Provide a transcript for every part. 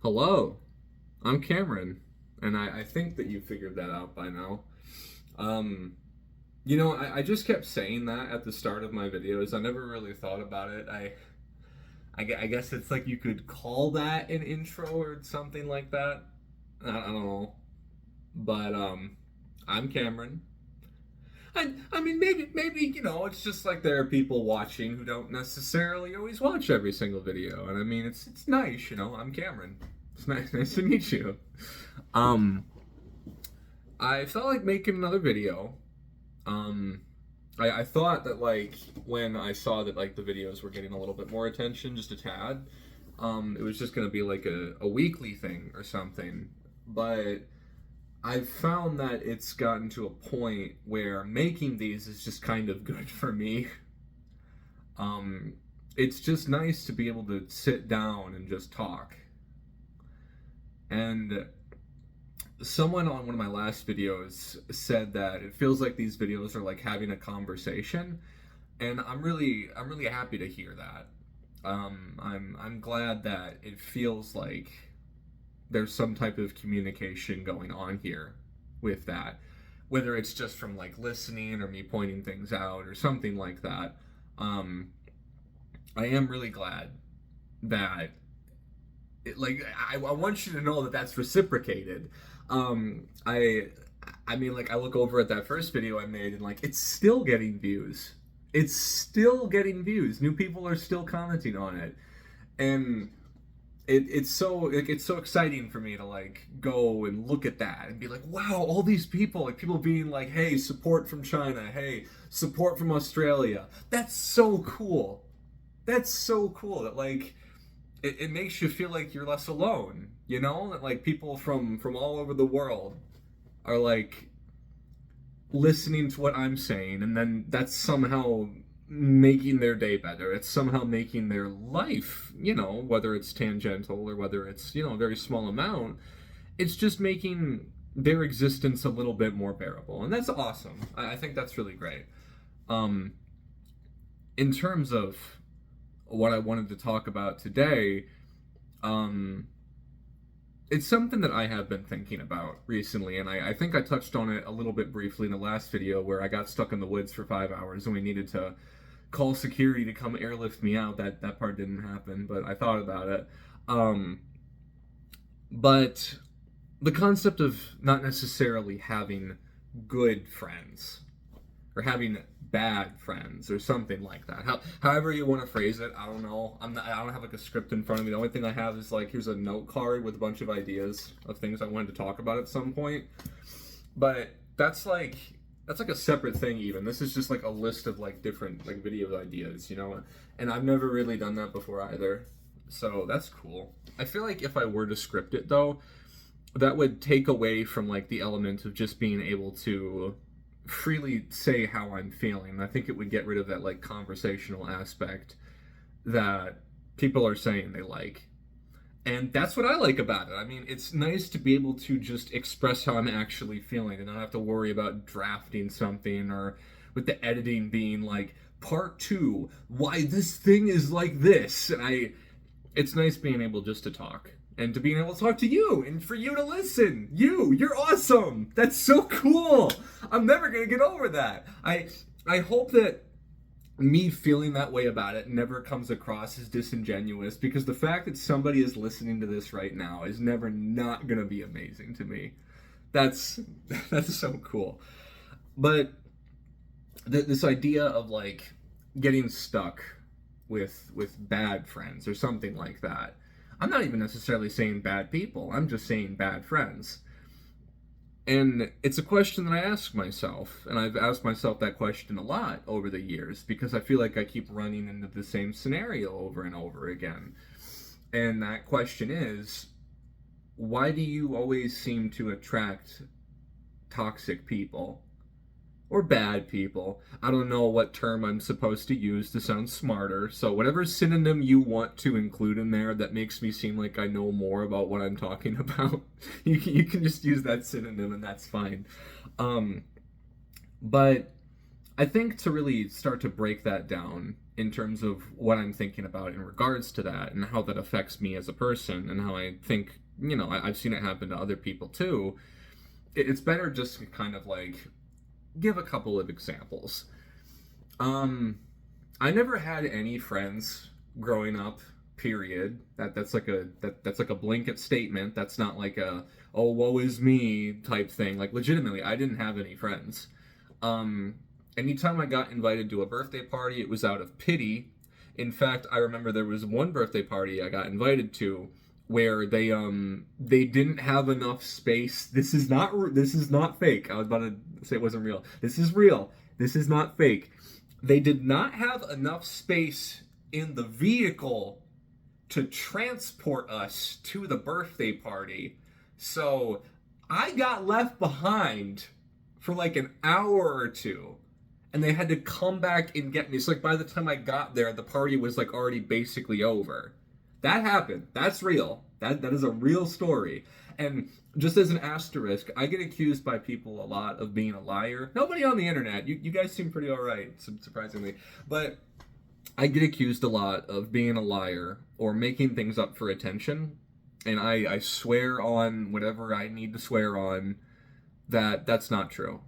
Hello, I'm Cameron, and I think that you figured that out by now. Um, I just kept saying that at the start of my videos. I never really thought about it. I guess it's like you could call that an intro or something like that. I don't know, but I'm Cameron. I mean, maybe it's just like there are people watching who don't necessarily always watch every single video, and I mean, it's nice, I'm Cameron. It's nice to meet you. Um, I felt like making another video. Um, I thought that like when I saw that like the videos were getting a little bit more attention, just a tad, it was just gonna be like a weekly thing or something. But I've found that it's gotten to a point where making these is just kind of good for me. Um, it's just nice to be able to sit down and just talk. And someone on one of my last videos said that it feels like these videos are like having a conversation, and I'm really happy to hear that. I'm glad that it feels like there's some type of communication going on here with that, whether it's just from like listening or me pointing things out or something like that. Um, I am really glad that I want you to know that that's reciprocated. I mean, like, I look over at that first video I made, and like, it's still getting views. It's still getting views. New people are still commenting on it, and it's so exciting for me to like go and look at that and be like, wow, all these people, like people being like, hey, support from China, hey, support from Australia. That's so cool. That's so cool that like it makes you feel like you're less alone, that like people from all over the world are like listening to what I'm saying, and then that's somehow making their day better. It's somehow making their life, whether it's tangential or whether it's, a very small amount, it's just making their existence a little bit more bearable. And that's awesome. I think that's really great. Um, in terms of what I wanted to talk about today, um, it's something that I have been thinking about recently, and I think I touched on it a little bit briefly in the last video where I got stuck in the woods for 5 hours and we needed to call security to come airlift me out. That part didn't happen, but I thought about it. Um, but the concept of not necessarily having good friends or having bad friends or something like that. However you want to phrase it, I don't know. I don't have like a script in front of me. The only thing I have is like here's a note card with a bunch of ideas of things I wanted to talk about at some point. But that's like a separate thing even. This is just like a list of like different like video ideas, And I've never really done that before either. So that's cool. I feel like if I were to script it though, that would take away from like the element of just being able to freely say how I'm feeling. I think it would get rid of that like conversational aspect that people are saying they like. And that's what I like about it. I mean, it's nice to be able to just express how I'm actually feeling and not have to worry about drafting something or with the editing being like part 2, why this thing is like this. And it's nice being able just to talk and to being able to talk to you and for you to listen. You're awesome. That's so cool. I'm never going to get over that. I hope that me feeling that way about it never comes across as disingenuous, because the fact that somebody is listening to this right now is never not going to be amazing to me. That's that's so cool. But this idea of like getting stuck with bad friends or something like that. I'm not even necessarily saying bad people. I'm just saying bad friends. And it's a question that I ask myself, and I've asked myself that question a lot over the years because I feel like I keep running into the same scenario over and over again. And that question is, why do you always seem to attract toxic people? Or bad people. I don't know what term I'm supposed to use to sound smarter, so whatever synonym you want to include in there that makes me seem like I know more about what I'm talking about, you can just use that synonym and that's fine. But I think to really start to break that down in terms of what I'm thinking about in regards to that and how that affects me as a person and how I think, I've seen it happen to other people too. It's better just to kind of like give a couple of examples. Um, I never had any friends growing up. Period. That's like a blanket statement. That's not like a oh woe is me type thing. Like legitimately, I didn't have any friends. Um, Anytime I got invited to a birthday party, it was out of pity. In fact, I remember there was one birthday party I got invited to where they didn't have enough space. This is not fake. I was about to say it wasn't real. This is real. This is not fake. They did not have enough space in the vehicle to transport us to the birthday party. So I got left behind for like an hour or two. And they had to come back and get me. So like by the time I got there, the party was like already basically over. That happened. That's real. That is a real story. And just as an asterisk, I get accused by people a lot of being a liar. Nobody on the internet. You guys seem pretty alright, surprisingly. But I get accused a lot of being a liar or making things up for attention. And I swear on whatever I need to swear on that that's not true.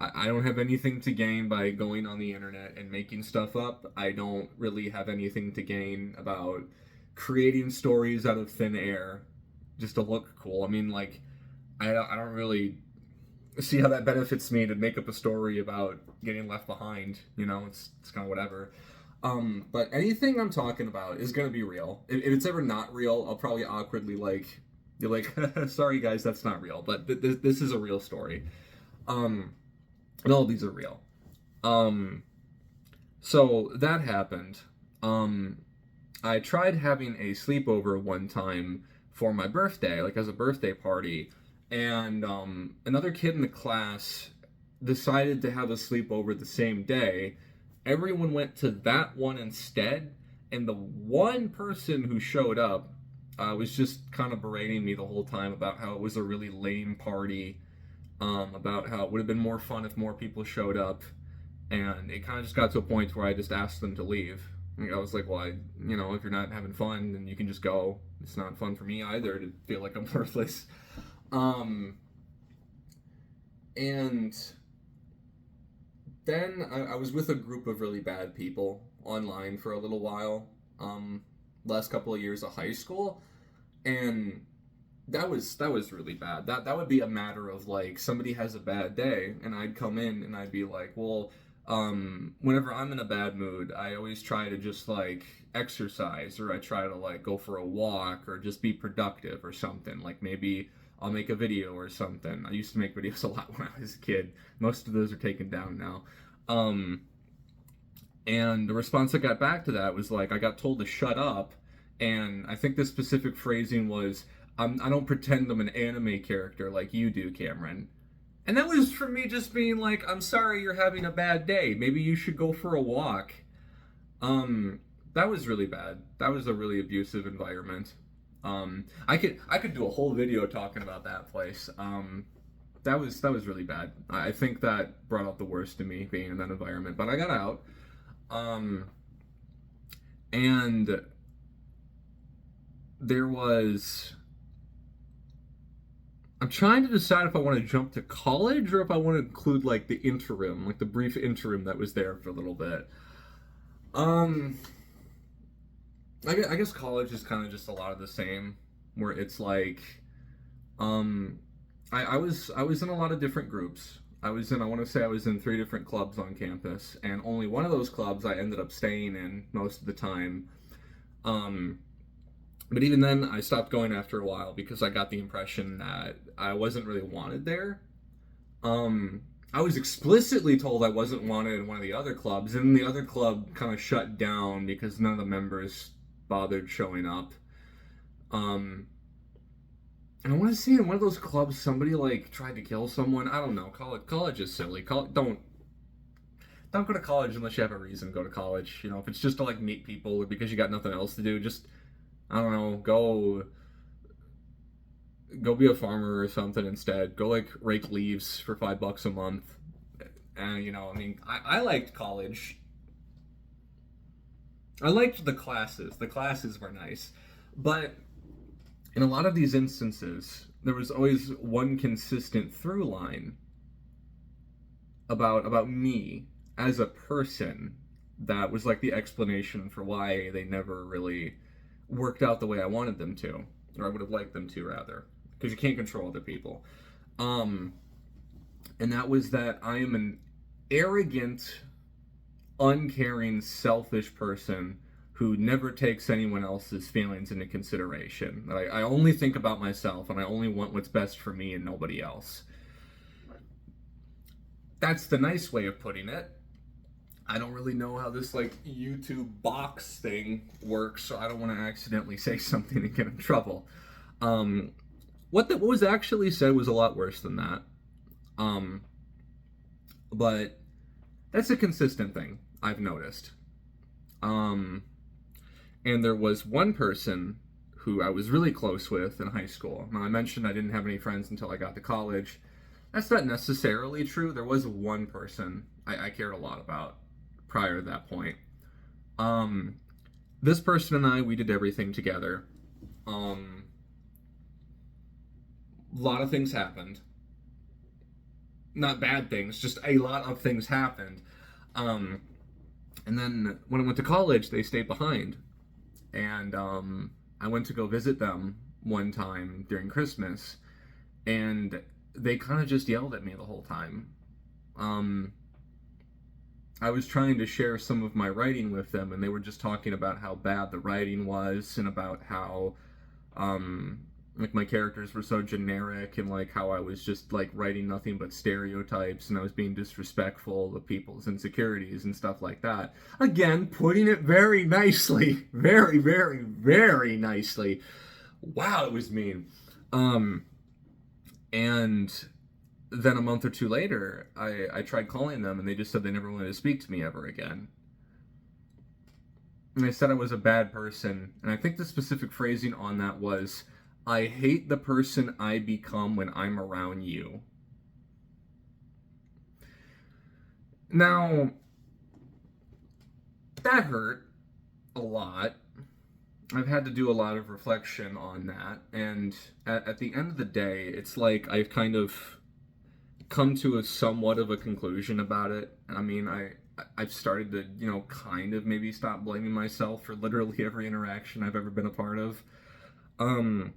I don't have anything to gain by going on the internet and making stuff up. I don't really have anything to gain about creating stories out of thin air just to look cool. I mean, like, I don't really see how that benefits me to make up a story about getting left behind. It's kind of whatever. But anything I'm talking about is gonna be real. If it's ever not real, I'll probably awkwardly you're like, sorry guys, that's not real. But this is a real story. And all these are real. So that happened. I tried having a sleepover one time for my birthday, like as a birthday party, and another kid in the class decided to have a sleepover the same day. Everyone went to that one instead, and the one person who showed up was just kind of berating me the whole time about how it was a really lame party, about how it would have been more fun if more people showed up, and it kind of just got to a point where I just asked them to leave. I was like, well, if you're not having fun, then you can just go. It's not fun for me either to feel like I'm worthless. And then I was with a group of really bad people online for a little while, last couple of years of high school, and that was really bad. That would be a matter of like somebody has a bad day, and I'd come in and I'd be like, well, whenever I'm in a bad mood, I always try to just like exercise, or I try to like go for a walk, or just be productive or something. Like maybe I'll make a video or something. I used to make videos a lot when I was a kid. Most of those are taken down now. And the response I got back to that was like, I got told to shut up, and I think the specific phrasing was, I don't pretend I'm an anime character like you do, Cameron. And that was for me just being like, I'm sorry you're having a bad day. Maybe you should go for a walk. That was really bad. That was a really abusive environment. I could do a whole video talking about that place. That was really bad. I think that brought out the worst in me being in that environment. But I got out. And there was... I'm trying to decide if I want to jump to college or if I want to include like the interim, like the brief interim that was there for a little bit. I guess college is kind of just a lot of the same, where it's like, I was in a lot of different groups. I want to say I was in 3 different clubs on campus, and only one of those clubs I ended up staying in most of the time. But even then, I stopped going after a while because I got the impression that I wasn't really wanted there. I was explicitly told I wasn't wanted in one of the other clubs, and the other club kind of shut down because none of the members bothered showing up. And I want to say in one of those clubs, somebody like tried to kill someone. I don't know. College is silly. Don't go to college unless you have a reason to go to college. If it's just to like meet people or because you got nothing else to do, just, I don't know, go be a farmer or something instead. Go like rake leaves for $5 a month. And, I mean, I liked college. I liked the classes. The classes were nice. But in a lot of these instances, there was always one consistent through line about me as a person that was like the explanation for why they never really worked out the way I wanted them to, or I would have liked them to rather, because you can't control other people. Um, and that was that I am an arrogant, uncaring, selfish person who never takes anyone else's feelings into consideration. I only think about myself and I only want what's best for me and nobody else. That's the nice way of putting it. I don't really know how this like YouTube box thing works, so I don't want to accidentally say something and get in trouble. Um, what was actually said was a lot worse than that. Um, but that's a consistent thing I've noticed. Um, and there was one person who I was really close with in high school. Now, I mentioned I didn't have any friends until I got to college. That's not necessarily true. There was one person I cared a lot about prior to that point. Um, this person and I, we did everything together. Um, a lot of things happened. Not bad things, just a lot of things happened. Um, and then when I went to college, they stayed behind. And I went to go visit them one time during Christmas, and they kind of just yelled at me the whole time. Um, I was trying to share some of my writing with them, and they were just talking about how bad the writing was, and about how, um, like my characters were so generic, and like how I was just like writing nothing but stereotypes, and I was being disrespectful of people's insecurities and stuff like that. Again, putting it very nicely, very, very, very nicely. Wow, it was mean. Um, and then a month or two later, I tried calling them, and they just said they never wanted to speak to me ever again. And they said I was a bad person. And I think the specific phrasing on that was, I hate the person I become when I'm around you. Now, that hurt a lot. I've had to do a lot of reflection on that. And at the end of the day, it's like I've kind of come to a somewhat of a conclusion about it. I mean, I've started to, kind of maybe stop blaming myself for literally every interaction I've ever been a part of. Um,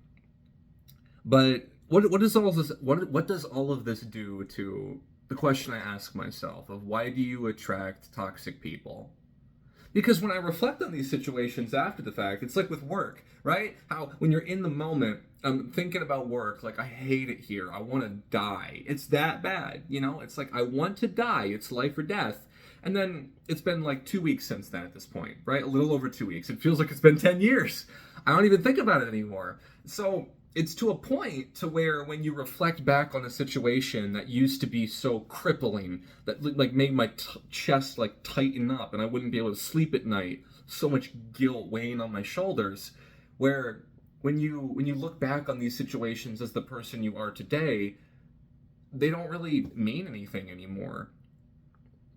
but what does all this what does all of this do to the question I ask myself of why do you attract toxic people? Because when I reflect on these situations after the fact, it's like with work, right? How when you're in the moment, I'm thinking about work, like I hate it here. I want to die. It's that bad, It's like I want to die. It's life or death. And then it's been like 2 weeks since then at this point, right? A little over 2 weeks. It feels like it's been 10 years. I don't even think about it anymore. So it's to a point to where when you reflect back on a situation that used to be so crippling that like made my chest like tighten up and I wouldn't be able to sleep at night, so much guilt weighing on my shoulders, where when you look back on these situations as the person you are today, they don't really mean anything anymore.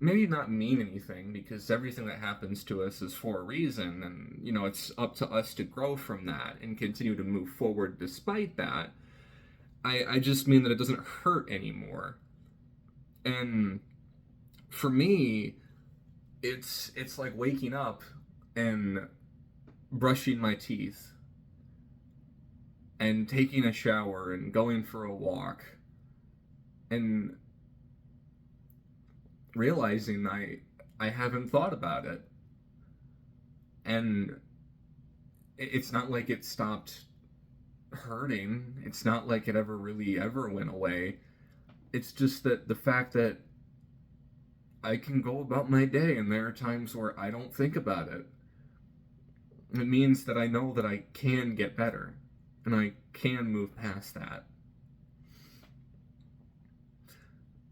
Maybe not mean anything, because everything that happens to us is for a reason, and it's up to us to grow from that and continue to move forward despite that. I just mean that it doesn't hurt anymore. And for me, it's like waking up and brushing my teeth and taking a shower and going for a walk and realizing I haven't thought about it. And it's not like it stopped hurting. It's not like it ever really ever went away. It's just that the fact that I can go about my day and there are times where I don't think about it. It means that I know that I can get better and I can move past that.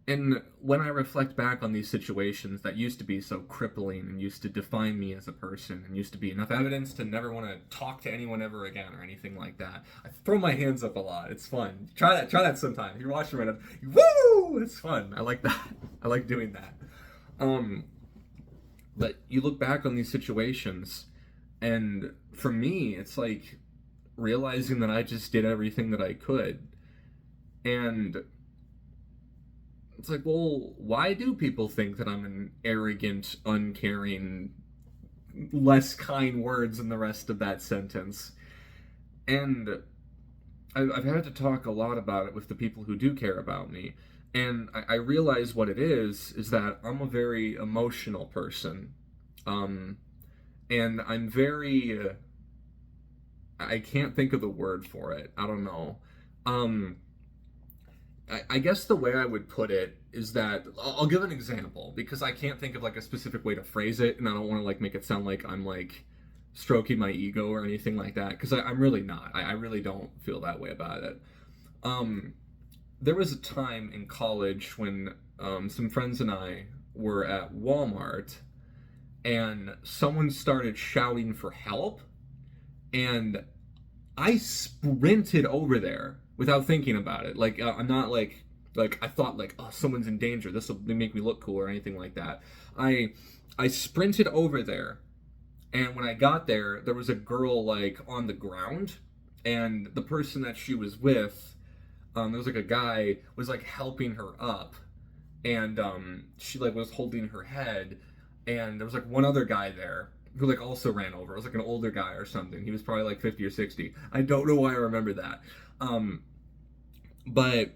And when I reflect back on these situations that used to be so crippling and used to define me as a person and used to be enough evidence to never want to talk to anyone ever again or anything like that, I throw my hands up a lot. It's fun. Try that. Try that sometime. If you're watching right now, woo! It's fun. I like that. I like doing that. But you look back on these situations, and for me, it's like realizing that I just did everything that I could, and it's like, well, why do people think that I'm an arrogant, uncaring, less kind words in the rest of that sentence? And I've had to talk a lot about it with the people who do care about me. And I realize what it is that I'm a very emotional person. Um, and I'm very, I can't think of the word for it. I don't know. Um, I guess the way I would put it is that I'll give an example because I can't think of like a specific way to phrase it, and I don't want to like make it sound like I'm like stroking my ego or anything like that because I'm really not. I really don't feel that way about it. Um, there was a time in college when some friends and I were at Walmart, and someone started shouting for help, and I sprinted over there without thinking about it. Like I'm not like I thought like, oh, someone's in danger. This will make me look cool or anything like that. I I sprinted over there, and when I got there, there was a girl like on the ground, and the person that she was with, there was like a guy was like helping her up, and she like was holding her head, and there was like one other guy there who like also ran over. It was like an older guy or something. He was probably like 50 or 60. I don't know why I remember that. But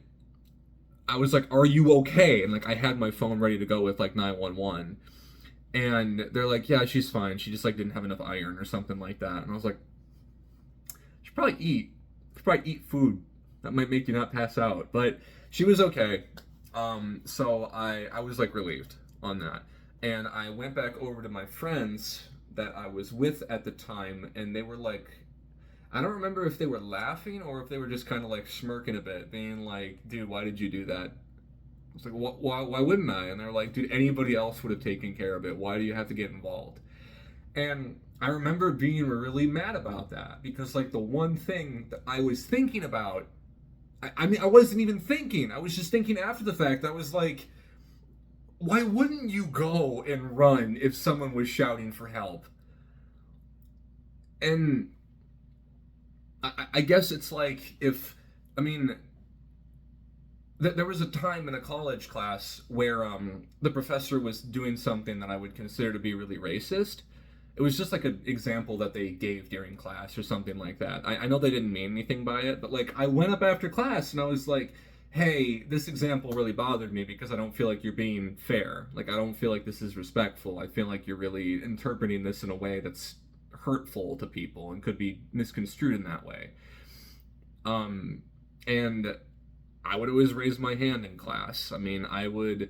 I was like, "Are you okay?" And like I had my phone ready to go with like 911. And they're like, "Yeah, she's fine. She just like didn't have enough iron or something like that." And I was like, "She should probably eat. She should probably eat food. That might make you not pass out." But she was okay. So I was like relieved on that. And I went back over to my friends that I was with at the time, and they were like, I don't remember if they were laughing or if they were just kind of like smirking a bit, being like, "Dude, why did you do that?" I was like, why wouldn't I? And they're like, "Dude, anybody else would have taken care of it. Why do you have to get involved?" And I remember being really mad about that because, like, the one thing that I was thinking about, I mean, I wasn't even thinking. I was just thinking after the fact. I was like, why wouldn't you go and run if someone was shouting for help? And I guess it's like if, I mean, there was a time in a college class where the professor was doing something that I would consider to be really racist. It was just like an example that they gave during class or something like that. I know they didn't mean anything by it, but like I went up after class and I was like, "Hey, this example really bothered me because I don't feel like you're being fair. Like I don't feel like this is respectful. I feel like you're really interpreting this in a way that's hurtful to people and could be misconstrued in that way." And I would always raise my hand in class. I mean, I would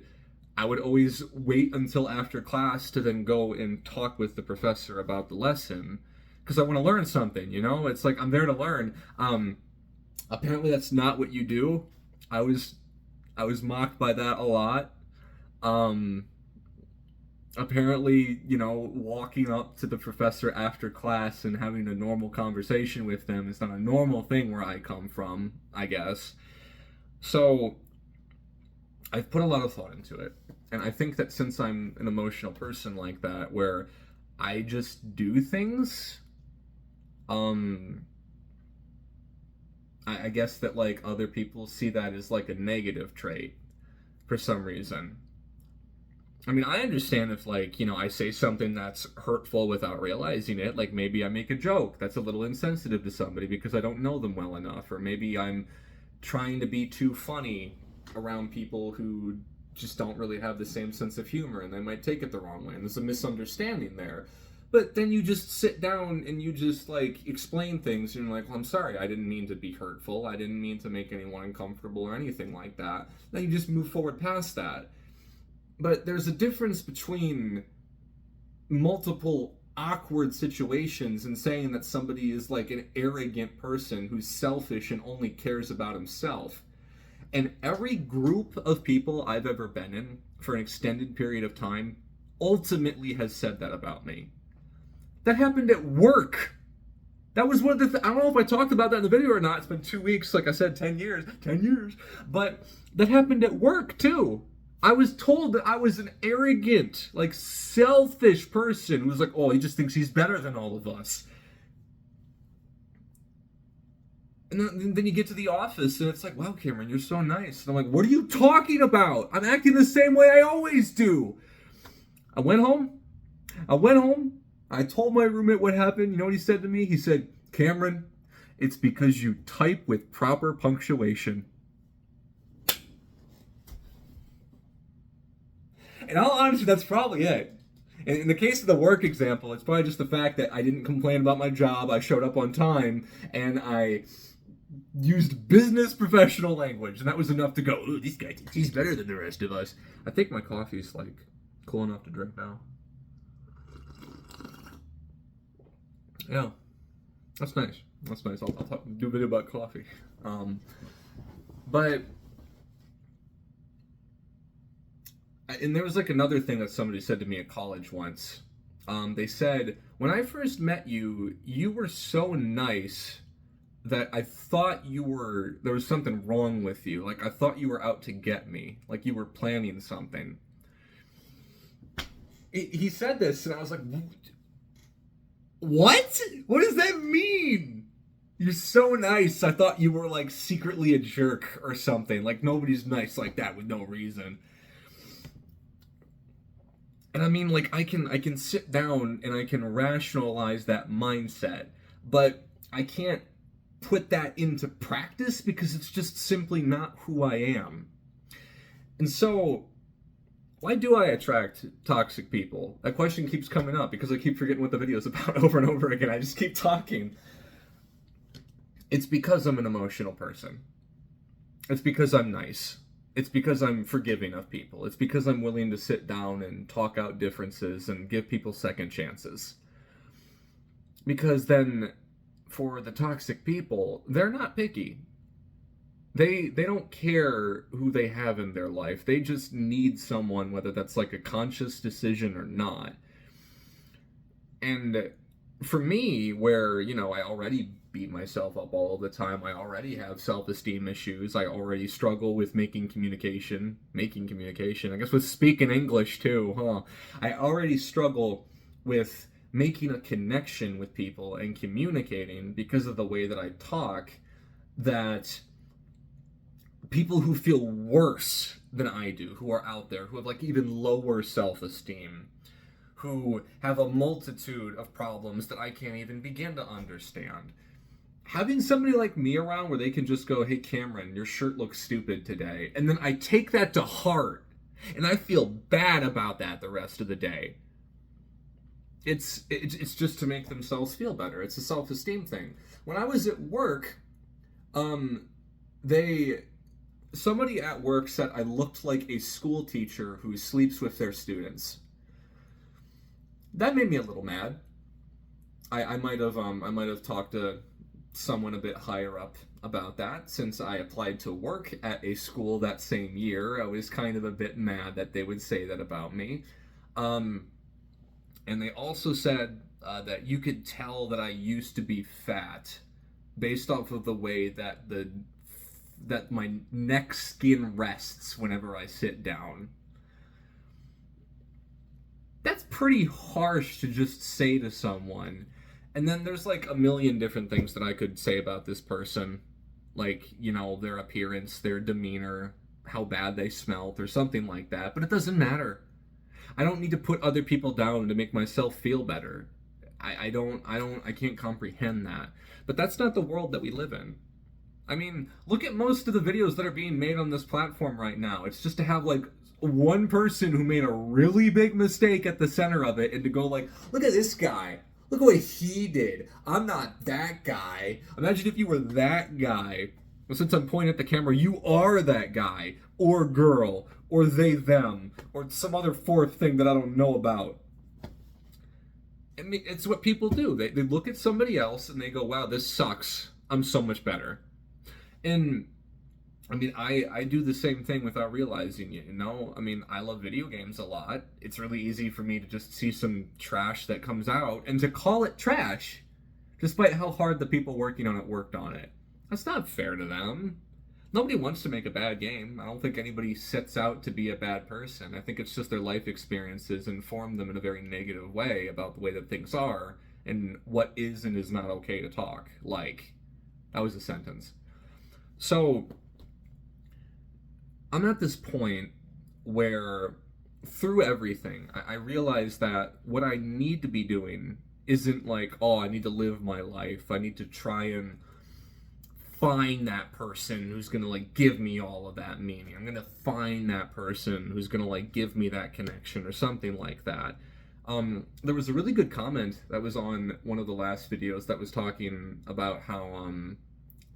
always wait until after class to then go and talk with the professor about the lesson because I want to learn something, you know? It's like I'm there to learn. Apparently that's not what you do. I was I was mocked by that a lot. Um Apparently, you know, walking up to the professor after class and having a normal conversation with them is not a normal thing where I come from, I guess. So I've put a lot of thought into it. And I think that since I'm an emotional person like that, where I just do things, um, I guess that like other people see that as like a negative trait for some reason. I mean, I understand if like, you know, I say something that's hurtful without realizing it, like maybe I make a joke that's a little insensitive to somebody because I don't know them well enough, or maybe I'm trying to be too funny around people who just don't really have the same sense of humor and they might take it the wrong way and there's a misunderstanding there. But then you just sit down and you just like explain things and you're like, "Well, I'm sorry, I didn't mean to be hurtful. I didn't mean to make anyone uncomfortable or anything like that." Then you just move forward past that. But there's a difference between multiple awkward situations and saying that somebody is like an arrogant person who's selfish and only cares about himself, And every group of people I've ever been in for an extended period of time ultimately has said that about me. That happened at work. That was one of the I don't know if I talked about that in the video or not. It's been 2 weeks, like I said, 10 years. 10 years. But that happened at work, too. I was told that I was an arrogant, like, selfish person who was like, oh, he just thinks he's better than all of us. And then you get to the office, and it's like, wow, Cameron, you're so nice. And I'm like, what are you talking about? I'm acting the same way I always do. I went home. I told my roommate what happened. You know what he said to me? He said, Cameron, it's because you type with proper punctuation. In all honesty, that's probably it. In the case of the work example, it's probably just the fact that I didn't complain about my job, I showed up on time, and I used business professional language, and that was enough to go, ooh, this guy thinks he's better than the rest of us. I think my coffee's, like, cool enough to drink now. Yeah, that's nice. That's nice. I'll do a video about coffee. But... And there was like another thing that somebody said to me at college once. They said, when I first met you, you were so nice that I thought there was something wrong with you. Like, I thought you were out to get me. Like, you were planning something. He said this, and I was like, what? What does that mean? You're so nice. I thought you were, like, secretly a jerk or something. Like, nobody's nice like that with no reason. And I mean, like, I can sit down and I can rationalize that mindset, but I can't put that into practice because it's just simply not who I am. And so, why do I attract toxic people? That question keeps coming up because I keep forgetting what the video's about over and over again. I just keep talking. It's because I'm an emotional person. It's because I'm nice. It's because I'm forgiving of people. It's because I'm willing to sit down and talk out differences and give people second chances. Because then, for the toxic people, they're not picky. They don't care who they have in their life. They just need someone, whether that's like a conscious decision or not. And for me, where, you know, I already beat myself up all the time. I already have self-esteem issues. I already struggle with making communication. I guess with speaking English too, huh? I already struggle with making a connection with people and communicating because of the way that I talk, that people who feel worse than I do, who are out there, who have like even lower self-esteem, who have a multitude of problems that I can't even begin to understand. Having somebody like me around where they can just go, hey, Cameron, your shirt looks stupid today. And then I take that to heart. And I feel bad about that the rest of the day. It's just to make themselves feel better. It's a self-esteem thing. When I was at work, somebody at work said I looked like a school teacher who sleeps with their students. That made me a little mad. I might have talked to someone a bit higher up about that, since I applied to work at a school that same year. I was kind of a bit mad that they would say that about me. And they also said that you could tell that I used to be fat based off of the way that my neck skin rests whenever I sit down. That's pretty harsh to just say to someone. And then there's like a million different things that I could say about this person. Like, you know, their appearance, their demeanor, how bad they smelled, or something like that. But it doesn't matter. I don't need to put other people down to make myself feel better. I can't comprehend that. But that's not the world that we live in. I mean, look at most of the videos that are being made on this platform right now. It's just to have like one person who made a really big mistake at the center of it and to go like, look at this guy. Look at what he did. I'm not that guy. Imagine if you were that guy. Well, since I'm pointing at the camera, you are that guy, or girl, or they, them, or some other fourth thing that I don't know about. I mean, it's what people do. They look at somebody else and they go, wow, this sucks. I'm so much better. And I mean, I do the same thing without realizing it, you know? I mean, I love video games a lot. It's really easy for me to just see some trash that comes out and to call it trash, despite how hard the people working on it worked on it. That's not fair to them. Nobody wants to make a bad game. I don't think anybody sets out to be a bad person. I think it's just their life experiences inform them in a very negative way about the way that things are and what is and is not okay to talk. Like, that was a sentence. So, I'm at this point where through everything, I realize that what I need to be doing isn't like, oh, I need to live my life. I need to try and find that person who's gonna like give me all of that meaning. I'm gonna find that person who's gonna like give me that connection or something like that. There was a really good comment that was on one of the last videos that was talking about how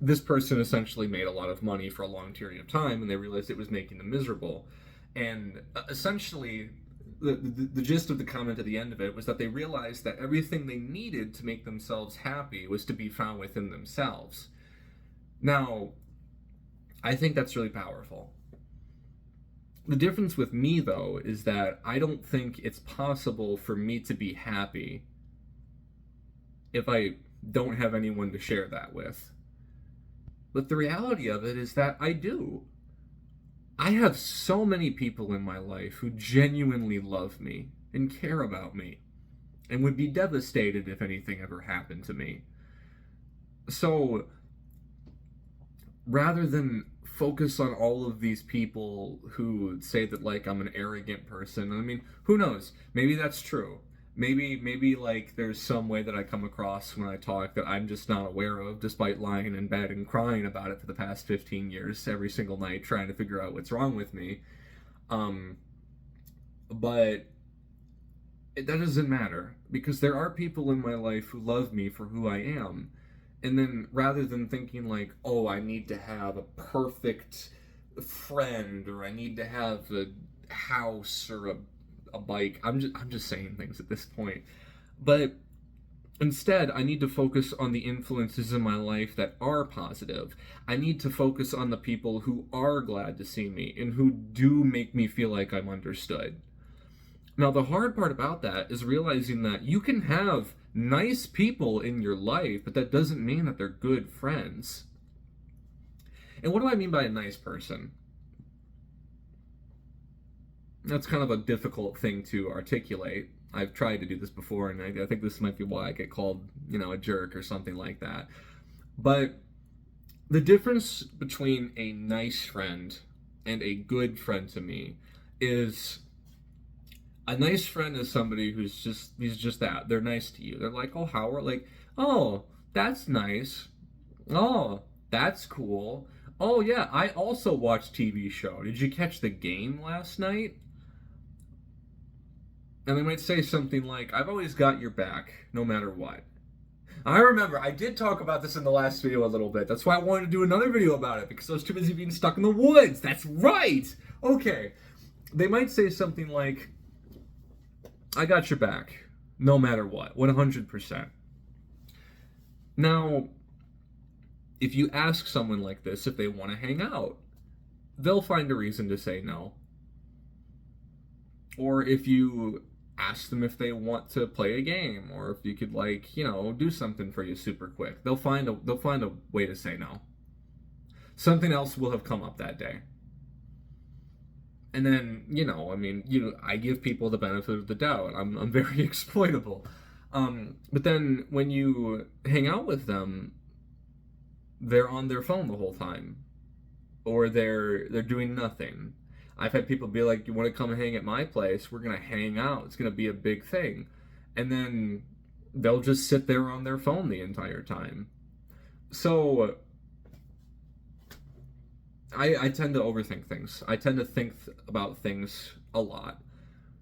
this person essentially made a lot of money for a long period of time and they realized it was making them miserable. And essentially, the gist of the comment at the end of it was that they realized that everything they needed to make themselves happy was to be found within themselves. Now, I think that's really powerful. The difference with me, though, is that I don't think it's possible for me to be happy if I don't have anyone to share that with. But the reality of it is that I do. I have so many people in my life who genuinely love me and care about me and would be devastated if anything ever happened to me. So, rather than focus on all of these people who say that like I'm an arrogant person, I mean, who knows? Maybe that's true. Maybe like there's some way that I come across when I talk that I'm just not aware of, despite lying in bed and crying about it for the past 15 years every single night trying to figure out what's wrong with me. But that doesn't matter because there are people in my life who love me for who I am. And then rather than thinking like, oh, I need to have a perfect friend or I need to have a house or a bike, I'm just saying things at this point. But instead, I need to focus on the influences in my life that are positive. I need to focus on the people who are glad to see me and who do make me feel like I'm understood. Now, the hard part about that is realizing that you can have nice people in your life, but that doesn't mean that they're good friends. And what do I mean by a nice person? That's kind of a difficult thing to articulate. I've tried to do this before, and I think this might be why I get called, a jerk or something like that. But the difference between a nice friend and a good friend to me is a nice friend is somebody he's just that. They're nice to you. They're like, oh, Howard, like, oh, that's nice. Oh, that's cool. Oh, yeah, I also watched TV show. Did you catch the game last night? And they might say something like, I've always got your back, no matter what. I remember, I did talk about this in the last video a little bit. That's why I wanted to do another video about it, because I was too busy being stuck in the woods. That's right! Okay. They might say something like, I got your back, no matter what, 100%. Now, if you ask someone like this if they want to hang out, they'll find a reason to say no. Or if you ask them if they want to play a game, or if you could do something for you super quick, they'll find a way to say no. Something else will have come up that day. And then, I give people the benefit of the doubt. I'm very exploitable. But then when you hang out with them, they're on their phone the whole time. Or they're doing nothing. I've had people be like, you want to come hang at my place? We're going to hang out. It's going to be a big thing. And then they'll just sit there on their phone the entire time. So I tend to overthink things. I tend to think about things a lot.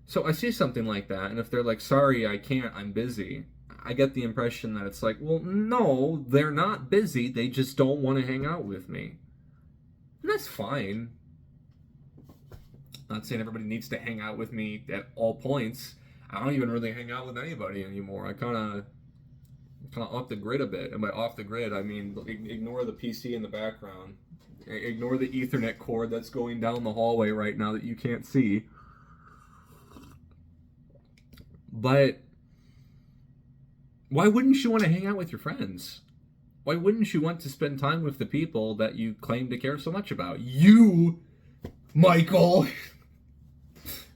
So I see something like that, and if they're like, sorry, I can't, I'm busy, I get the impression that it's like, well, no, they're not busy, they just don't want to hang out with me. And that's fine. I'm not saying everybody needs to hang out with me at all points. I don't even really hang out with anybody anymore. I kind kind of off the grid a bit. And by off the grid, I mean ignore the PC in the background. Ignore the Ethernet cord that's going down the hallway right now that you can't see. But why wouldn't you want to hang out with your friends? Why wouldn't you want to spend time with the people that you claim to care so much about? You, Michael.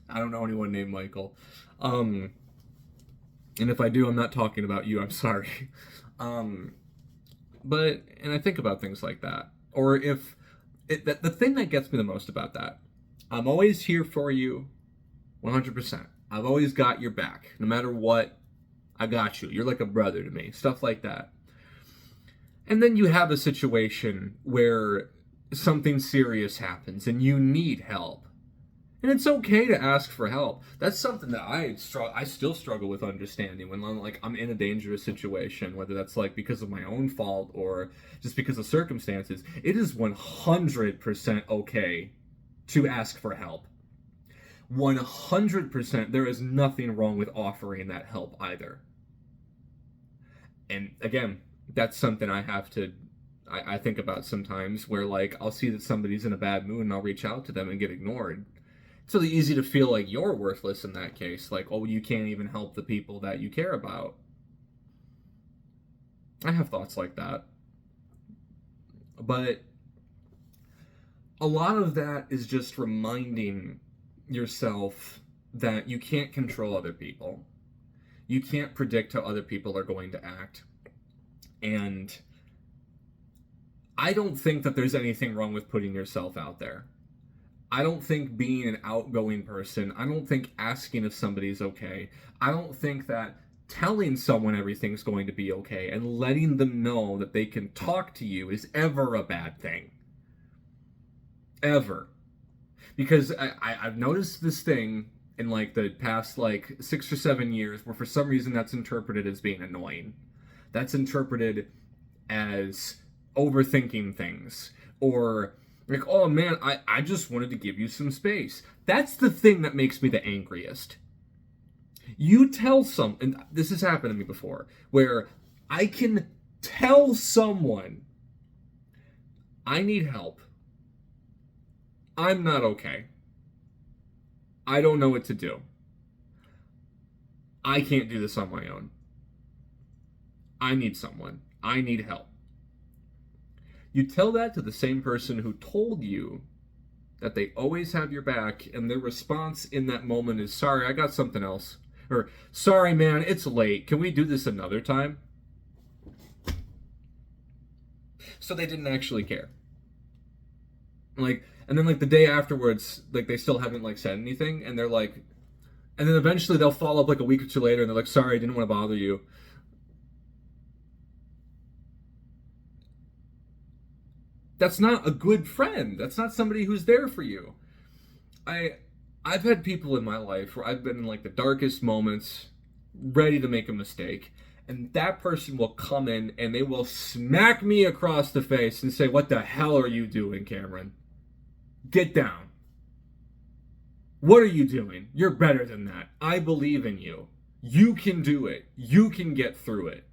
I don't know anyone named Michael. And if I do, I'm not talking about you. I'm sorry. But, and I think about things like that. Or if, the thing that gets me the most about that, I'm always here for you, 100%. I've always got your back. No matter what, I got you. You're like a brother to me. Stuff like that. And then you have a situation where something serious happens and you need help. And it's okay to ask for help. That's something that I still struggle with understanding when I'm in a dangerous situation, whether that's like because of my own fault or just because of circumstances. It is 100% okay to ask for help. 100%, there is nothing wrong with offering that help either. And again, that's something I have to, I think about sometimes where like I'll see that somebody's in a bad mood and I'll reach out to them and get ignored. It's really easy to feel like you're worthless in that case. Like, oh, you can't even help the people that you care about. I have thoughts like that. But a lot of that is just reminding yourself that you can't control other people. You can't predict how other people are going to act. And I don't think that there's anything wrong with putting yourself out there. I don't think being an outgoing person, I don't think asking if somebody's okay, I don't think that telling someone everything's going to be okay and letting them know that they can talk to you is ever a bad thing. Ever. Because I've noticed this thing in like the past like 6 or 7 years where for some reason that's interpreted as being annoying. That's interpreted as overthinking things. Or like, oh man, I just wanted to give you some space. That's the thing that makes me the angriest. You tell and this has happened to me before, where I can tell someone, I need help. I'm not okay. I don't know what to do. I can't do this on my own. I need someone. I need help. You tell that to the same person who told you that they always have your back, and their response in that moment is, sorry, I got something else. Or, sorry, man, it's late. Can we do this another time? So they didn't actually care. Like, and then like the day afterwards, like they still haven't like said anything, and they're like, and then eventually they'll follow up like a week or two later, and they're like, sorry, I didn't want to bother you. That's not a good friend. That's not somebody who's there for you. I've had people in my life where I've been in like the darkest moments, ready to make a mistake, and that person will come in and they will smack me across the face and say, what the hell are you doing, Cameron? Get down. What are you doing? You're better than that. I believe in you. You can do it. You can get through it.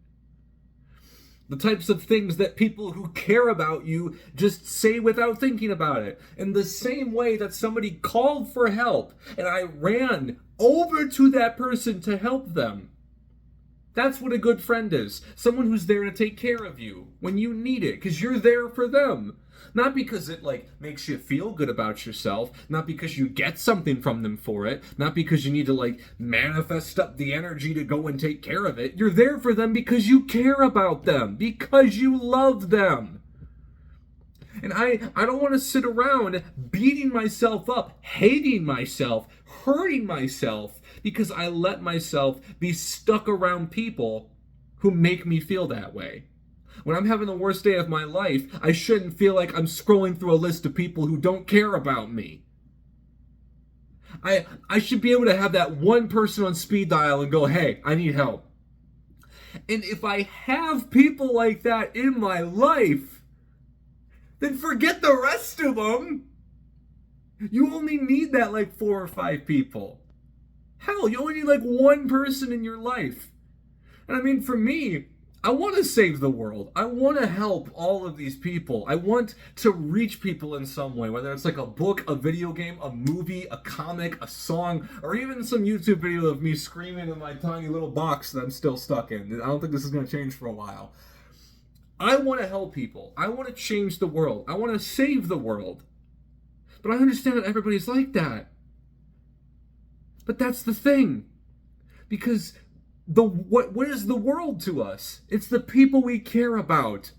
The types of things that people who care about you just say without thinking about it. In the same way that somebody called for help and I ran over to that person to help them. That's what a good friend is. Someone who's there to take care of you when you need it, because you're there for them. Not because it like makes you feel good about yourself, not because you get something from them for it, not because you need to like manifest up the energy to go and take care of it. You're there for them because you care about them, because you love them. And I don't want to sit around beating myself up, hating myself, hurting myself, because I let myself be stuck around people who make me feel that way. When I'm having the worst day of my life, I shouldn't feel like I'm scrolling through a list of people who don't care about me. I should be able to have that one person on speed dial and go, hey, I need help. And if I have people like that in my life, then forget the rest of them. You only need that like 4 or 5 people. Hell, you only need like one person in your life. And I mean, for me, I want to save the world. I want to help all of these people. I want to reach people in some way, whether it's like a book, a video game, a movie, a comic, a song, or even some YouTube video of me screaming in my tiny little box that I'm still stuck in. I don't think this is going to change for a while. I want to help people. I want to change the world. I want to save the world. But I understand that everybody's like that. But that's the thing. Because what is the world to us? It's the people we care about.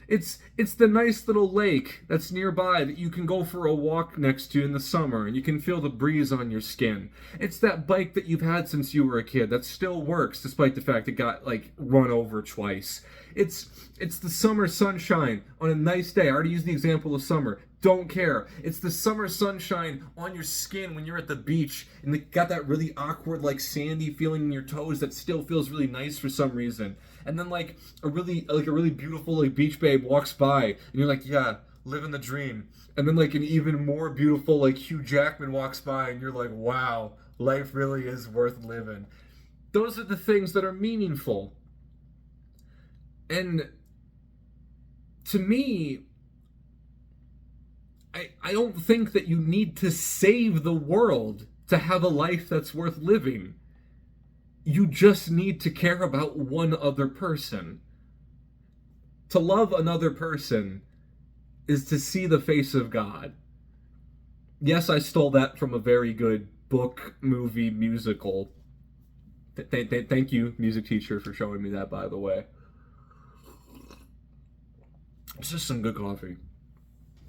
It's the nice little lake that's nearby that you can go for a walk next to in the summer and you can feel the breeze on your skin. It's that bike that you've had since you were a kid that still works despite the fact it got like run over twice. It's the summer sunshine on a nice day. I already used the example of summer. Don't care. It's the summer sunshine on your skin when you're at the beach and you got that really awkward, like sandy feeling in your toes that still feels really nice for some reason. And then like a really beautiful like beach babe walks by and you're like, yeah, living the dream. And then like an even more beautiful like Hugh Jackman walks by and you're like, wow, life really is worth living. Those are the things that are meaningful. And to me, I don't think that you need to save the world to have a life that's worth living. You just need to care about one other person. To love another person is to see the face of God. Yes, I stole that from a very good book, movie, musical. Thank you, music teacher, for showing me that, by the way. It's just some good coffee.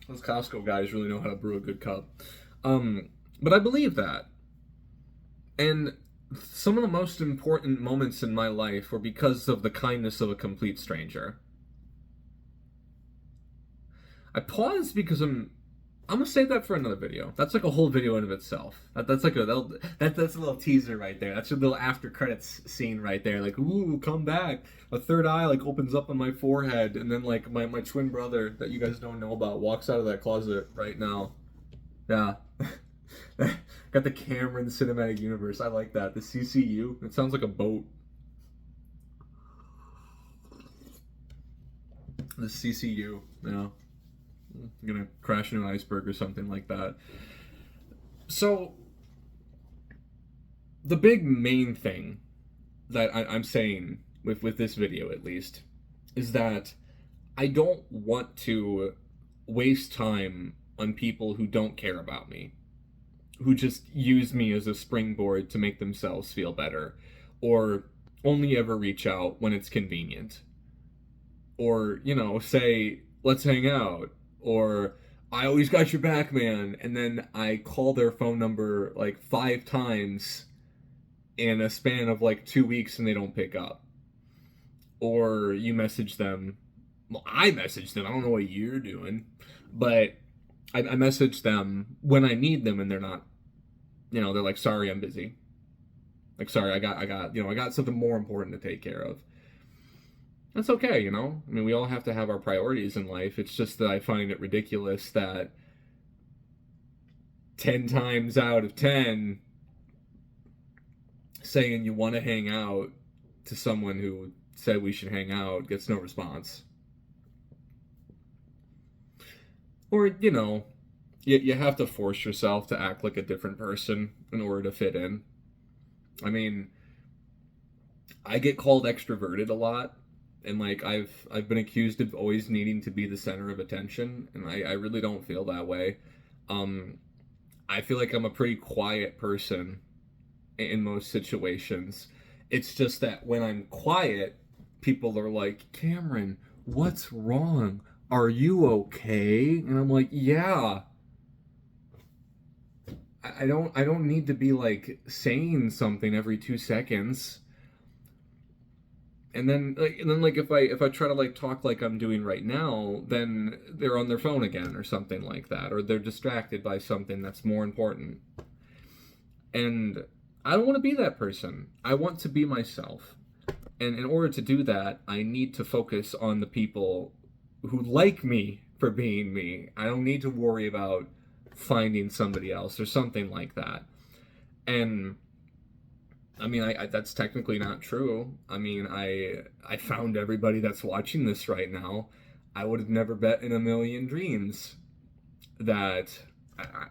Those Costco guys really know how to brew a good cup. But I believe that. And some of the most important moments in my life were because of the kindness of a complete stranger. I paused because I'm gonna save that for another video. That's like a whole video in of itself. That's a little teaser right there. That's a little after credits scene right there. Like, ooh, come back. A third eye like opens up on my forehead, and then like my twin brother that you guys don't know about walks out of that closet right now. Yeah. Got the Cameron Cinematic Universe. I like that. The CCU. It sounds like a boat. The CCU. Yeah. I'm gonna crash into an iceberg or something like that. So, the big main thing that I'm saying with this video, at least, is that I don't want to waste time on people who don't care about me, who just use me as a springboard to make themselves feel better, or only ever reach out when it's convenient, or, you know, say, let's hang out, or I always got your back, man, and then I call their phone number like 5 times in a span of like 2 weeks and they don't pick up. Or you message them, well, I message them, I don't know what you're doing, but I message them when I need them and they're not, you know, they're like, sorry, I'm busy. Like, sorry, I got something more important to take care of. That's okay, you know? I mean, we all have to have our priorities in life. It's just that I find it ridiculous that 10 times out of 10, saying you want to hang out to someone who said we should hang out gets no response. Or, you know, you have to force yourself to act like a different person in order to fit in. I mean, I get called extroverted a lot. And, like, I've been accused of always needing to be the center of attention, and I really don't feel that way. I feel like I'm a pretty quiet person in most situations. It's just that when I'm quiet, people are like, Cameron, what's wrong? Are you okay? And I'm like, yeah. I don't need to be, like, saying something every 2 seconds. And then if I try to like talk like I'm doing right now, then they're on their phone again or something like that, or they're distracted by something that's more important. And I don't want to be that person. I want to be myself. And in order to do that, I need to focus on the people who like me for being me. I don't need to worry about finding somebody else or something like that. And I mean, that's technically not true. I mean, I found everybody that's watching this right now. I would have never bet in a million dreams that I, I,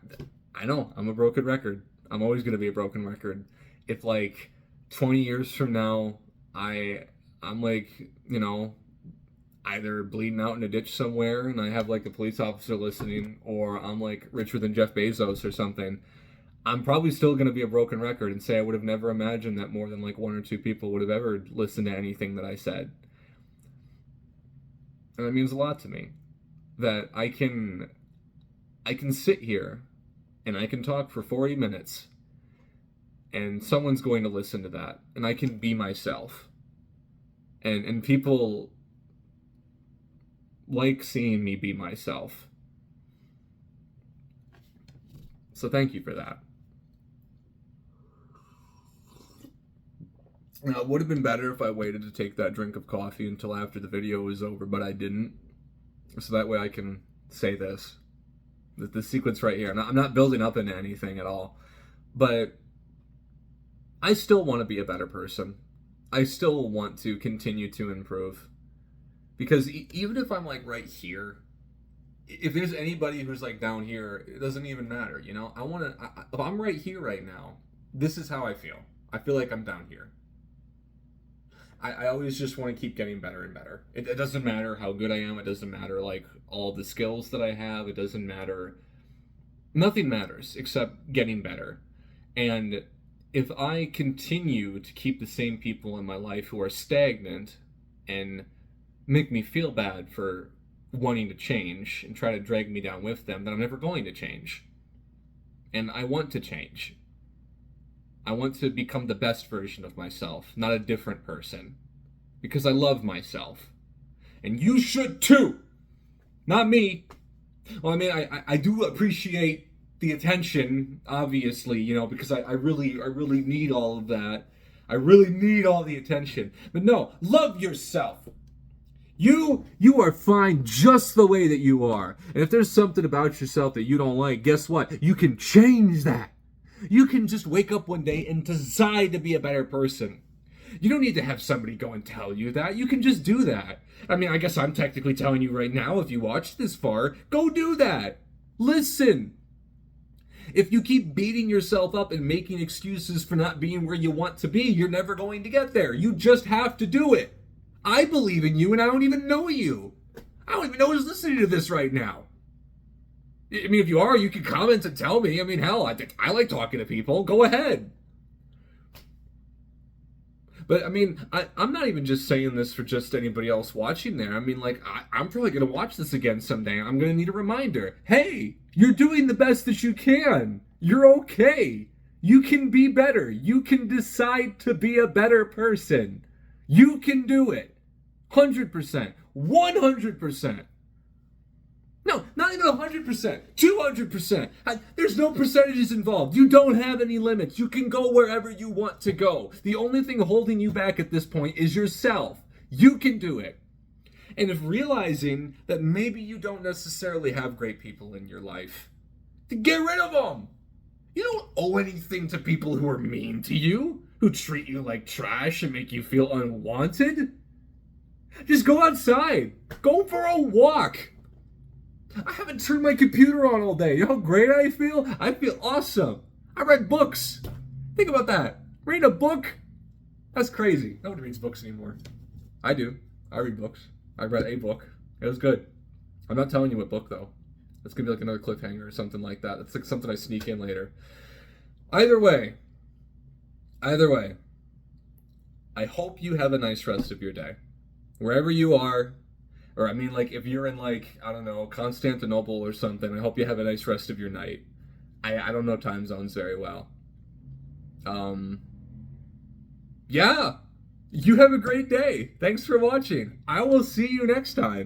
I know I'm a broken record. I'm always going to be a broken record. If like 20 years from now, I'm like, you know, either bleeding out in a ditch somewhere and I have like a police officer listening, or I'm like richer than Jeff Bezos or something, I'm probably still going to be a broken record and say I would have never imagined that more than like one or two people would have ever listened to anything that I said. And that means a lot to me. That I can sit here and I can talk for 40 minutes and someone's going to listen to that and I can be myself. And people like seeing me be myself. So thank you for that. Now, it would have been better if I waited to take that drink of coffee until after the video was over, but I didn't. So that way I can say this. The sequence right here. I'm not building up into anything at all. But I still want to be a better person. I still want to continue to improve. Because even if I'm like right here, if there's anybody who's like down here, it doesn't even matter, you know? If I'm right here right now, this is how I feel. I feel like I'm down here. I always just want to keep getting better and better. It doesn't matter how good I am. It doesn't matter like all the skills that I have. It doesn't matter. Nothing matters except getting better. And if I continue to keep the same people in my life who are stagnant and make me feel bad for wanting to change and try to drag me down with them, then I'm never going to change. And I want to change. I want to become the best version of myself, not a different person. Because I love myself. And you should too! Not me. Well, I mean, I do appreciate the attention, obviously, you know, because I really need all of that. I really need all the attention. But no, love yourself. You are fine just the way that you are. And if there's something about yourself that you don't like, guess what? You can change that. You can just wake up one day and decide to be a better person. You don't need to have somebody go and tell you that. You can just do that. I mean, I guess I'm technically telling you right now, if you watched this far, go do that. Listen. If you keep beating yourself up and making excuses for not being where you want to be, you're never going to get there. You just have to do it. I believe in you and I don't even know you. I don't even know who's listening to this right now. I mean, if you are, you can comment and tell me. I mean, hell, I like talking to people. Go ahead. But, I mean, I'm not even just saying this for just anybody else watching there. I mean, like, I'm probably going to watch this again someday. I'm going to need a reminder. Hey, you're doing the best that you can. You're okay. You can be better. You can decide to be a better person. You can do it. 100%. 100%. No, not even 100%. 200%. There's no percentages involved. You don't have any limits. You can go wherever you want to go. The only thing holding you back at this point is yourself. You can do it. And if realizing that maybe you don't necessarily have great people in your life, to get rid of them. You don't owe anything to people who are mean to you, who treat you like trash and make you feel unwanted. Just go outside. Go for a walk. I haven't turned my computer on all day. You know how great I feel? I feel awesome. I read books. Think about that. Read a book? That's crazy. Nobody reads books anymore. I do. I read books. I read a book. It was good. I'm not telling you what book, though. It's going to be like another cliffhanger or something like that. It's like something I sneak in later. Either way, I hope you have a nice rest of your day. Wherever you are, or I mean, like, if you're in, like, I don't know, Constantinople or something, I hope you have a nice rest of your night. I don't know time zones very well. Yeah. You have a great day. Thanks for watching. I will see you next time.